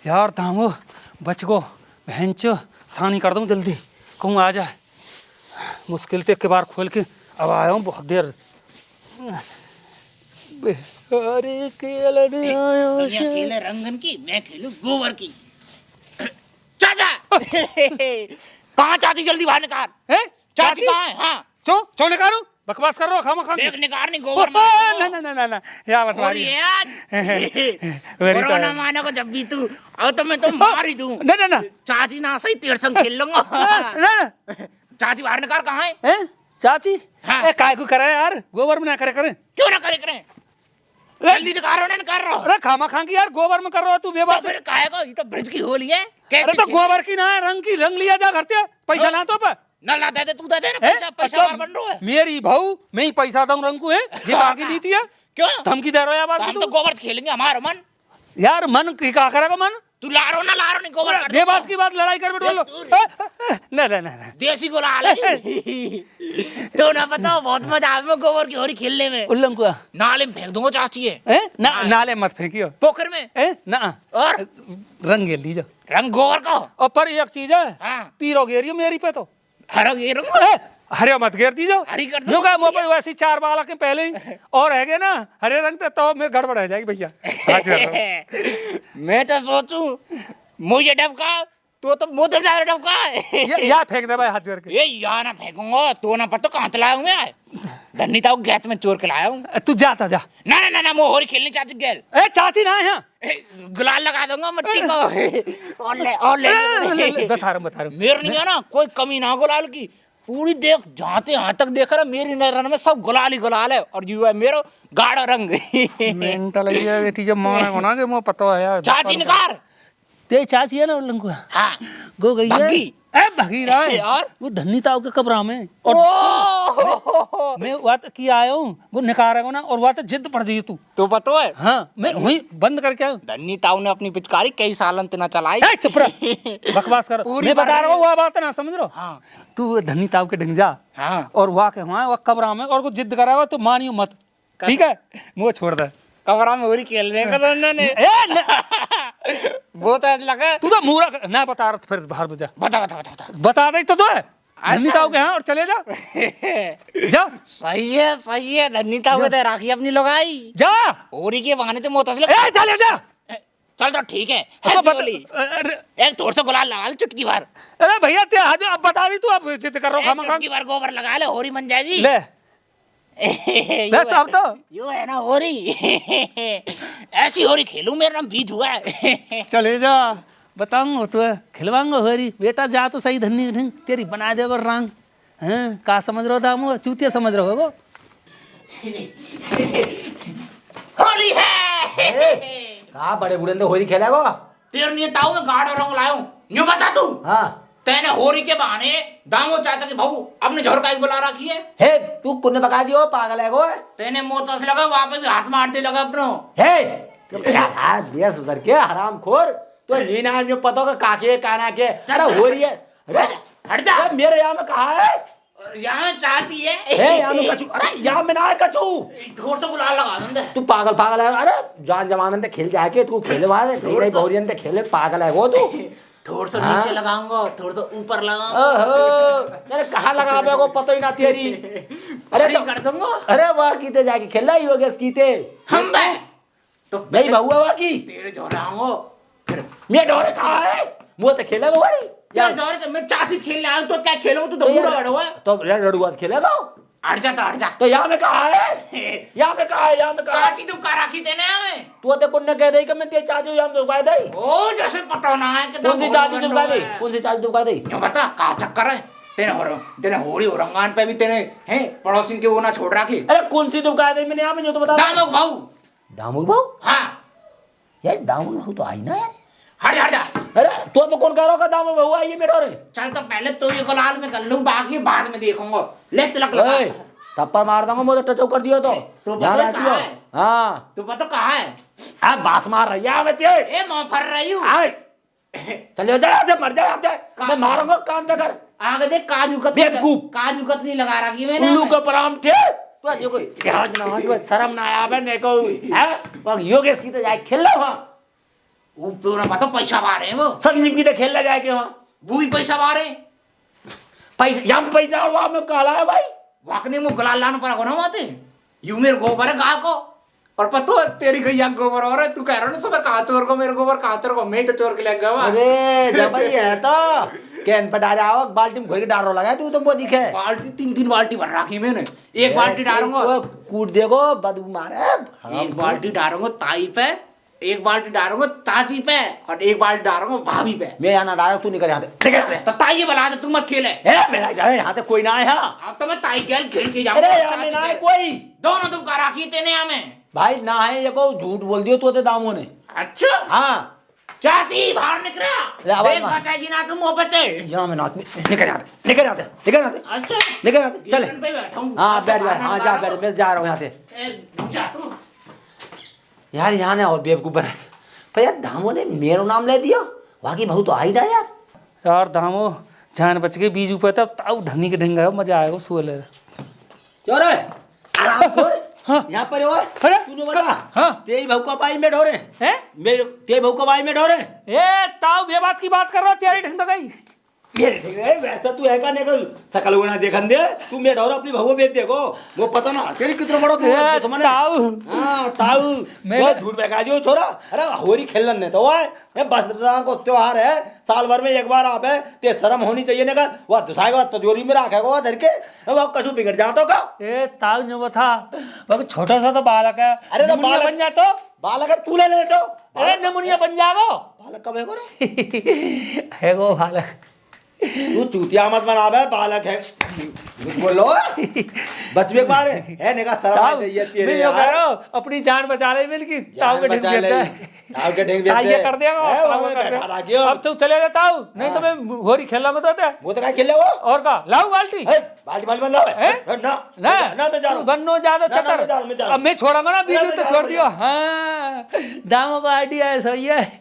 यार दामो बच गो बहनचो सानी कर दूं जल्दी कहूँ आ जाए। मुश्किल से एक बार खोल के अब आया हूँ बहुत देर। अरे खेले रंगन की मैं खेलूं गोबर की। चाचा कहाँ चाची जल्दी बाहर निकाल। चाची कहाँ है? हाँ चो निकालू बकवास कर रहा हो खामा देख निकाल नहीं गोबर ना या बता और ये आज कोरोना माना को जब भी तू अब तो मैं तो मार ही दूं। ना चाची ना सही तेरे संग खेल लूंगा। चाची बाहर निकाल कहाँ है? चाची हाँ। काय को करे यार गोबर में ना करे क्यों ना करे जल्दी निकाल रहा ना कर रहा। अरे खामा खां की यार गोबर में कर रहा तू बेबात। फिर काहे को ये तो ब्रिज की होली है। अरे तो गोबर की ना रंग लिया जा करते पैसा ना तो पर ना दे दे तू दे दे ना पैसा बार बन रहा है। मेरी भाऊ मैं ही पैसा दूं रंग को है ये आगे नीति है। क्यों धमकी दे रहा है बात हम तो गोबर खेलेंगे हमारा मन। यार मन क्या करेगा मन तू ला रहा नहीं गोबर कर ये बात की बात लड़ाई कर बैठ लो। ना देसी गुलाल है। तो ना बताओ बहुत मजा आवे गोबर की होली खेलने में। उल्लंघ को नाले में फेंक दूंगा चाची है ना नाले मत फेंकियो पोखर में ना और रंग गेल लीजिए रंग गोबर का। और पर एक चीज है हाँ। पीरो गेरियो मेरी पे तो हरा गेर हरे मत घेर दीजो हरी कर जो का मोबाइल वैसे 4 बालक के पहले ही और है ना हरे रंग तो में गड़बड़ हो जाएगी भैया। मैं तो सोचूं मुझे डबका तो मुझे जा डबका या फेंक दे भाई हाथ जोड़ के। ये यहाँ ना फेंकूंगा तो ना पता कहाँ लाया हूँ मैं धन्नी ताऊ गैस में चोर के लाया हूँ। तू जाता जा ना मैं होरी खेलने चाची गेल चाची ना यहाँ गुलाल लगा दूंगा मिट्टी को और ले बता रहा मेरे नहीं है ना कोई कमी ना गुलाल की पूरी देख जहाँ से यहाँ तक देख रहा मेरी नजर में सब गुलाल ही गुलाल है और जो है मेरा गाढ़ा रंग। मेंटल है बेटी जब माना बना के मुझे पता है यार चाची निकाल ते चाची है ना उल्लंघ हाँ गो गई भगी भगी रहा है और वो धन्नी ताऊ के कब्रा में और मैं बात की आया हूँ वो निकालेगा ना और बात जिद पड़ जाइए तू तो पता है। हाँ मैं वही बंद करके आया धन्नी ताऊ ने अपनी पिचकारी कई सालन ना चलाई। चुप रह बकवास कर मैं बता रहा हूँ वो बात ना समझ रहा हाँ तू धन्नी ताऊ के ढंग जा हाँ और वहाँ के वहाँ वो कब्रा में और को जिद कराएगा तो मानियो मत ठीक है मुझे छोड़ दे कमरा में होरी खेल रहे हैं उन्होंने वो तो लगा तू तो मूरा ना बता रहा फिर बाहर बजा बता दे तो है धन्नी ताऊ के यहाँ और चले जा जा सही है धन्नी ताऊ के राखी अपनी लगाई जा होरी के बहाने तो मोतसले चले जा चल तो ठीक है एक थोड़ा सा गुलाल लगा ले चुटकी बार। अरे भैया ते आज अब बता दी तू अब जिद कर रहा हूँ चुटकी बार गोबर लगा ले होरी बन जाएगी ले बस अब तो यो है ना होरी ऐसी होरी खेलूं मेरा नाम बीज हुआ है। चले जा बताऊंगा तो खिलवाऊंगा होरी बेटा जा तो सही धन्नी ढंग तेरी बना देगा रंग हैं का समझ रहे हो दामो चूतिया समझ रहे हो होली है कहाँ बड़े बुढ़े ने होली खेला गो तेरे लिए ताऊ में गाढ़ा रंग लाया हूँ न्यू बता तू। हाँ तेने होरी के बहाने दामो चाचा के बहू अपने झोर का बुला रखी है। हे तू कुन्ने बका दियो पागल है गो तेने मोतस लगा वहां पे भी हाथ मार दे लगा अपनो। हे यार दिया सुधर के हराम खोर तो नीना में पता का काके काना के अरे हो रही है अरे हट जा मेरे यहाँ में कहा है यहाँ चाची है हे यहाँ में कचू अरे यहाँ में ना है कचू ढोर से गुलाल लगा दूं तू पागल है अरे जान जमानन ते खेल जाके तू खेले वहां तेरे बहुरियन ते खेले पागल है वो तू थोड़ा सा नीचे लगाऊंगा थोड़ा सा ऊपर लगाऊंगा। ओहो अरे कहाँ लगावे को पता ही ना तेरी अरे तो कर दूंगा अरे वहाँ कीते जाके खेलना ही हो गया कीते हम मैं तो नहीं बहुआ वहाँ की तेरे झोर आऊंगा फिर मैं डोरे कहाँ है मुँह तो खेलेगा वो नहीं यार झोर मैं चाची खेलने आया तो क्या खेलूंगा तू तो बूढ़ा बड़ा हुआ तो लड़ुआ खेलेगा हट जा तो यहाँ में कहा है यहाँ में कहा है यहाँ में कहा चाची तू का राखी देने हमें तू तो कुन्ने कह दे कि मैं तेरी चाची यहाँ में दुबका दे ओ जैसे पता ना है कि कौन सी चाची दुबका दे कौन सी चाची दुबका दे क्यों बता का चक्कर है तेने होरी औरंगान पे भी तेने हैं पड़ोसी के वो ना छोड़ रखी। अरे कौन सी दुबका दे मैंने यहाँ में जो तो बता दामुक भाऊ हाँ यार दामुक भाऊ तो आई ना यार हट जा अरे तो कौन कह रहा होगा दामुक भाऊ आई बेटा रे चल तो पहले तो ये गुलाल में कर लूं बाकी बाद में देखूंगा ले तिलक लगा थप्पड़ मार दूंगा मुझे टचो कर दियो तो ध्यान रखियो। हाँ तू पता कहाँ है अब बास मार रही है मैं तेरे ए मैं फर रही हूँ चलिए जा यहाँ से मर जा यहाँ से मैं मारूंगा कान पे कर आगे देख काजू कतली लगा रखी मैंने उल्लू का पराम थे तो आज कोई जहाज ना हो शर्म ना आया बे ने को है वहां योगेश की तो जाए खेल लो वहां वो पूरा पता पैसा बारे हैं वो संजीव की तो खेलने जाए के वहाँ वो भी पैसा बारे पैसा यहाँ पैसा और वहाँ में काला है भाई। वाकने में गला लाना पड़ा को ना माते यू मेरे गोबर है गाय को और पता है तेरी गैया गोबर और है तू कह रहा ना सुबह कहाँ चोर को मेरे गोबर कहाँ चोर को मैं ही तो चोर के ले गया अरे जब भाई है तो कैन पे डाल आओ बाल्टी में घोल के डाल लगा तू तो वो दिखे बाल्टी 3 बाल्टी भर रखी मैंने एक बाल्टी डालूंगा कूट देखो बदबू मारे एक बाल्टी डालूंगा ताई पे एक बाल्टी डालूंगा चाची पे और एक बाल्टी डालूंगा भाभी पे मैं यहाँ ना डालो तू निकल यहाँ से निकल यहाँ से। तो ताई ये बना दे तू मत खेले मेरा यहाँ से कोई ना है यहाँ। अब तो मैं ताई खेल खेल के अरे जाऊंगा यहाँ में ना है कोई दोनों तुम का राखी तेने हमें भाई ना है ये को झूठ बोल दियो तो दामों ने। अच्छा हाँ चाची बाहर ले निकला आवाज देख मार। बचाएगी ना तुम मुंह पे ते यहाँ में नाथ में निकल जाते निकल जाते निकल जाते अच्छा निकल जाते चले गिरन पे बैठा हूं हाँ बैठ जा हाँ जा बैठ मैं जा रहा हूँ यहाँ से जा तू यार यहाँ ने और बेवकूफ बना दिया पर यार दामों ने मेरा नाम ले दिया बाकी बहू तो आई ना यार। यार दामो जान बच गई बीजू पे तब ताऊ धनी के ढंगा मजा आएगा सोले चोर है आराम खोर हाँ। यहाँ पर हो अरे, तूने बता हाँ। तेरी बहू कब आई में ढोरे हैं मेरे तेरी बहू कब आई में ढोरे ए ताऊ ये बात की बात कर रहा है, तेरी ढंग तो गई मेरे ठीक है वैसा तू है का नहीं कर सकल होना देखन दे तू मैं ढोरा अपनी बहू बेच देखो वो पता ना तेरी कितना बड़ा तू ए, दुश्मन है। ताऊ हाँ ताऊ मेरे- वो झूठ बहका दियो छोरा अरे होरी खेलन ने तो है मैं बस को त्योहार है साल भर में एक बार आप है ते शर्म होनी चाहिए ना कर वह दुसाएगा तिजोरी में रखेगा वो धर के वो कछु बिगड़ जातो का ए ताऊ जो था वो छोटा सा तो बालक है अरे तो नमुनिया बालक- बन जा तो बालक है, तू ले ले तो ए नमुनिया बन जावो बालक कब है को रे? है वो बालक तू चूतिया मत बना बे बालक है झूठ बोलो बचबे बार है निका शर्म ताऊ आनी चाहिए तेरे मैं यो कह यार रहा हूँ अपनी जान बचा ले मिल की ताऊ के ढंग बचा ले। देता है ताऊ के ढंग ताऊ देते ये कर देगा है, ताऊ वो ये कर बैठा देगा। रखियो। अब तू चले जा ताऊ नहीं तो मैं होरी खेलना मत होता वो तो क्या खेले वो और का लाऊ बाल्टी ए, बाल्टी बाल्टी बंद लाओ हैं? ना ना मैं जा रहा हूं। बन्नो ज्यादा ना, चक्कर मैं जा रहा हूं। अब मैं छोड़ूंगा ना बीजू मैं तो जा छोड़ रहा दियो हाँ दामों का आइडिया है सही है